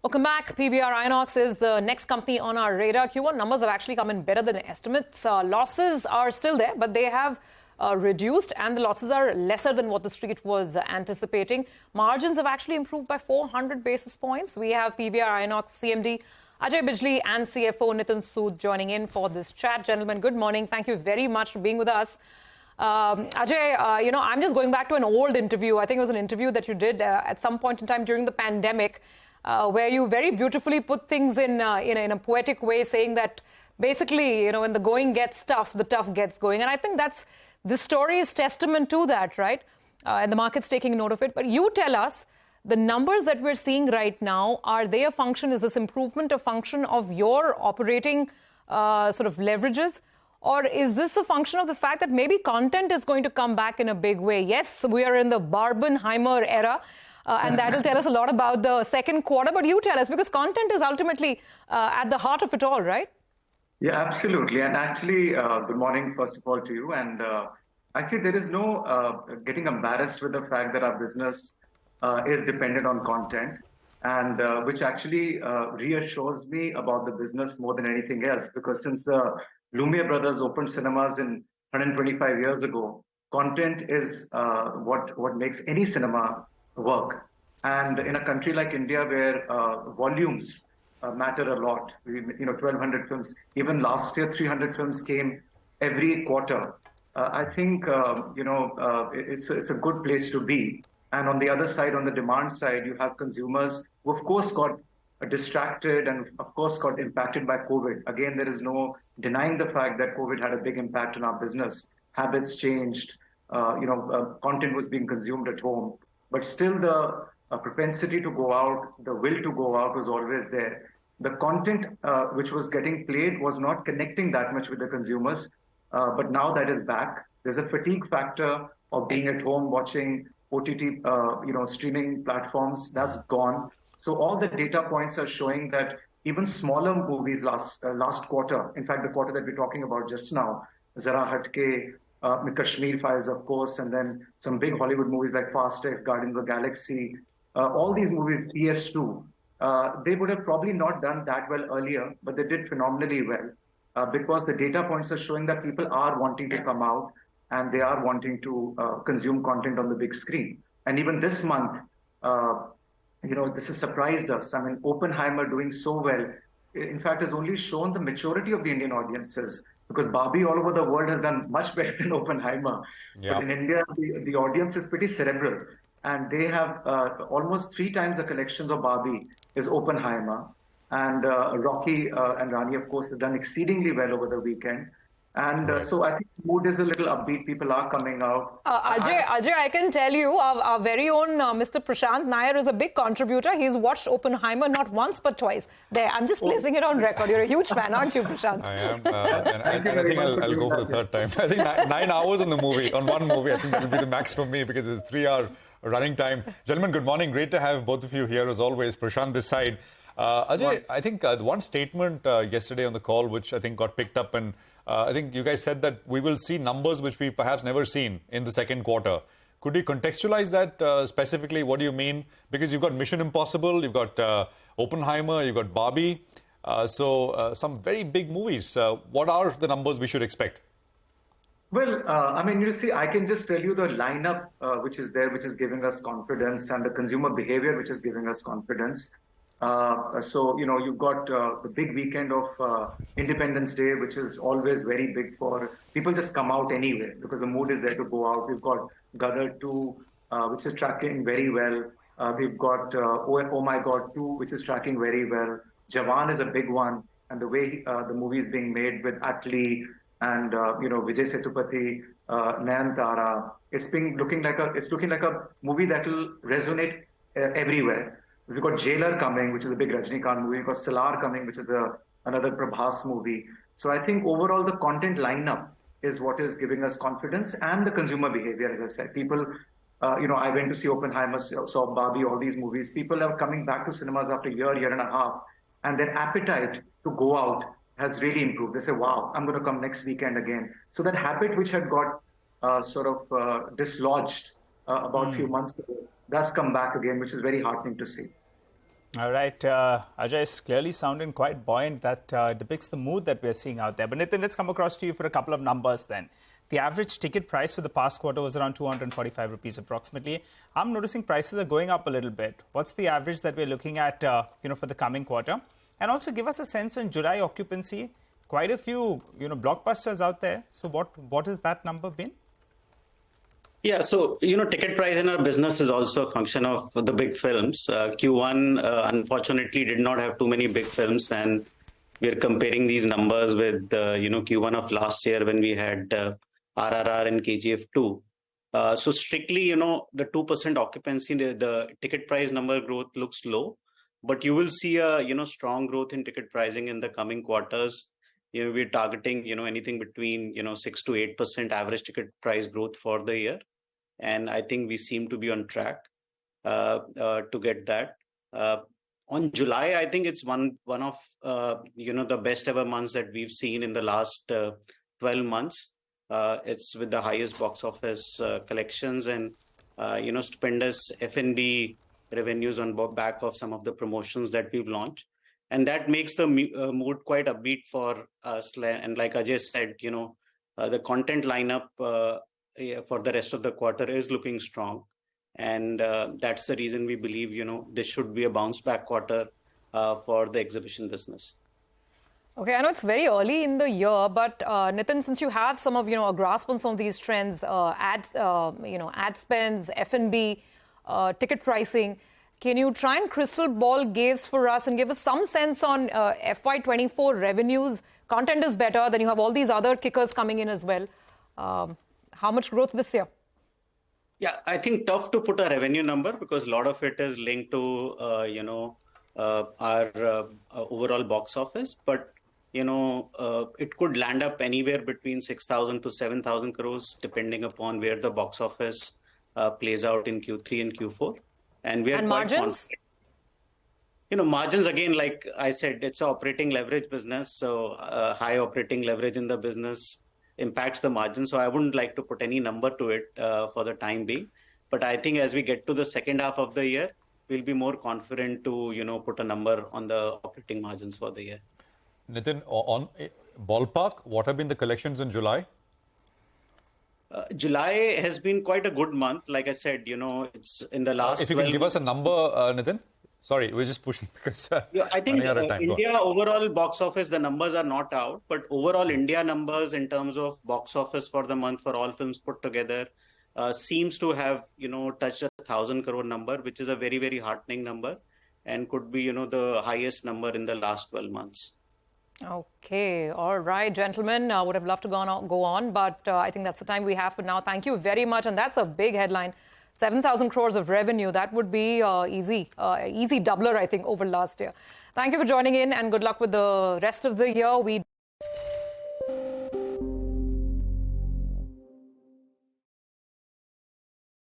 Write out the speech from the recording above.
Welcome back. PVR Inox is the next company on our radar. Q1 numbers have actually come in better than estimates. Losses are still there, but they have reduced, and the losses are lesser than what the street was anticipating. Margins have actually improved by 400 basis points. We have PVR Inox CMD Ajay, Bijli, and CFO Nitin Sood joining in for this chat. Gentlemen, good morning. Thank you very much for being with us. Ajay, I'm just going back to an old interview. I think it was an interview that you did at some point in time during the pandemic, where you very beautifully put things in a poetic way, saying that basically, when the going gets tough, the tough gets going. And I think this story is testament to that, right? And the market's taking note of it. But you tell us, the numbers that we're seeing right now, are they a function, is this improvement a function of your operating sort of leverages? Or is this a function of the fact that maybe content is going to come back in a big way? Yes, we are in the Barbenheimer era. And that will tell us a lot about the second quarter. But you tell us, because content is ultimately at the heart of it all, right? Yeah, absolutely. And actually, good morning, first of all, to you. And actually, there is no getting embarrassed with the fact that our business is dependent on content, and which actually reassures me about the business more than anything else. Because since the Lumiere brothers opened cinemas in 125 years ago, content is what makes any cinema work. And in a country like India, where volumes matter a lot, 1,200 films, even last year 300 films came every quarter. I think it's a good place to be. And on the other side, on the demand side, you have consumers who of course got distracted and of course got impacted by COVID. Again, there is no denying the fact that COVID had a big impact on our business. Habits changed, content was being consumed at home. But still, the propensity to go out, the will to go out was always there. The content which was getting played was not connecting that much with the consumers. But now that is back. There's a fatigue factor of being at home watching OTT, streaming platforms. That's gone. So all the data points are showing that even smaller movies last quarter, in fact, the quarter that we're talking about just now, Zara Hatke, Kashmir Files, of course, and then some big Hollywood movies like Fast X, Guardians of the Galaxy, all these movies, PS2, they would have probably not done that well earlier, but they did phenomenally well because the data points are showing that people are wanting to come out and they are wanting to consume content on the big screen. And even this month, this has surprised us. I mean, Oppenheimer doing so well, in fact, has only shown the maturity of the Indian audiences, because Barbie all over the world has done much better than Oppenheimer. Yep. But in India, the audience is pretty cerebral. And they have almost 3 times the collections of Barbie is Oppenheimer. And Rocky and Rani, of course, have done exceedingly well over the weekend. And so I think the mood is a little upbeat. People are coming out. Ajay, I can tell you, our very own Mr. Prashant Nair is a big contributor. He's watched Oppenheimer not once but twice. There, I'm just placing it on record. You're a huge fan, aren't you, Prashant? I am. And I think I'll go for the third time. I think 9 hours on one movie. I think that will be the max for me, because it's a 3-hour running time. Gentlemen, good morning. Great to have both of you here as always. Prashant this side. Ajay, I think one statement yesterday on the call, which I think got picked up, and I think you guys said that we will see numbers which we've perhaps never seen in the second quarter. Could you contextualize that specifically? What do you mean? Because you've got Mission Impossible, you've got Oppenheimer, you've got Barbie. So some very big movies. What are the numbers we should expect? Well, I can just tell you the lineup which is there, which is giving us confidence, and the consumer behavior which is giving us confidence. You've got the big weekend of Independence Day, which is always very big for people. Just come out anyway because the mood is there to go out. We've got Gadar 2, which is tracking very well. We've got Oh My God 2, which is tracking very well. Jawan is a big one, and the way the movie is being made with Atlee and Vijay Sethupathi, Nayanthara, it's looking like a movie that will resonate everywhere. We've got Jailer coming, which is a big Rajnikant movie. We've got Salar coming, which is another Prabhas movie. So I think overall the content lineup is what is giving us confidence, and the consumer behavior, as I said. People, I went to see Oppenheimer, saw Barbie, all these movies. People are coming back to cinemas after a year and a half, and their appetite to go out has really improved. They say, wow, I'm going to come next weekend again. So that habit which had got dislodged about a few months ago, does come back again, which is very heartening to see. All right. Ajay is clearly sounding quite buoyant. That depicts the mood that we're seeing out there. But Nitin, let's come across to you for a couple of numbers then. The average ticket price for the past quarter was around 245 rupees approximately. I'm noticing prices are going up a little bit. What's the average that we're looking at for the coming quarter? And also give us a sense on July occupancy. Quite a few blockbusters out there. So what has that number been? Yeah, so, ticket price in our business is also a function of the big films. Q1, unfortunately, did not have too many big films, and we're comparing these numbers with, Q1 of last year when we had RRR and KGF 2. So strictly, the 2% occupancy, the ticket price number growth looks low, but you will see a, strong growth in ticket pricing in the coming quarters. We're targeting, anything between, 6 to 8% average ticket price growth for the year. And I think we seem to be on track to get that. On July, I think it's one of the best ever months that we've seen in the last 12 months. It's with the highest box office collections and stupendous F&B revenues on back of some of the promotions that we've launched, and that makes the mood quite upbeat for us. And like Ajay said, the content lineup for the rest of the quarter is looking strong, and that's the reason we believe this should be a bounce back quarter for the exhibition business. Okay, I know it's very early in the year, but Nitin, since you have some of a grasp on some of these trends, ad spends, F&B, ticket pricing, can you try and crystal ball gaze for us and give us some sense on FY24 revenues? Content is better, then you have all these other kickers coming in as well. How much growth this year? Yeah, I think tough to put a revenue number because a lot of it is linked to, our overall box office. But, it could land up anywhere between 6,000 to 7,000 crores, depending upon where the box office plays out in Q3 and Q4. And we are margins? Margins, again, like I said, it's an operating leverage business. So high operating leverage in the business impacts the margin. So I wouldn't like to put any number to it for the time being. But I think as we get to the second half of the year, we'll be more confident to, put a number on the operating margins for the year. Nitin, on ballpark, what have been the collections in July? July has been quite a good month. Like I said, it's in the last. If you can give us a number, Nitin. Sorry, we're just pushing because I think India overall box office, the numbers are not out, but overall India numbers in terms of box office for the month for all films put together seems to have, touched 1,000 crore number, which is a very, very heartening number and could be, the highest number in the last 12 months. Okay. All right, gentlemen. I would have loved to go on, but I think that's the time we have for now. Thank you very much. And that's a big headline. 7,000 crores of revenue. That would be easy doubler, I think, over last year. Thank you for joining in and good luck with the rest of the year.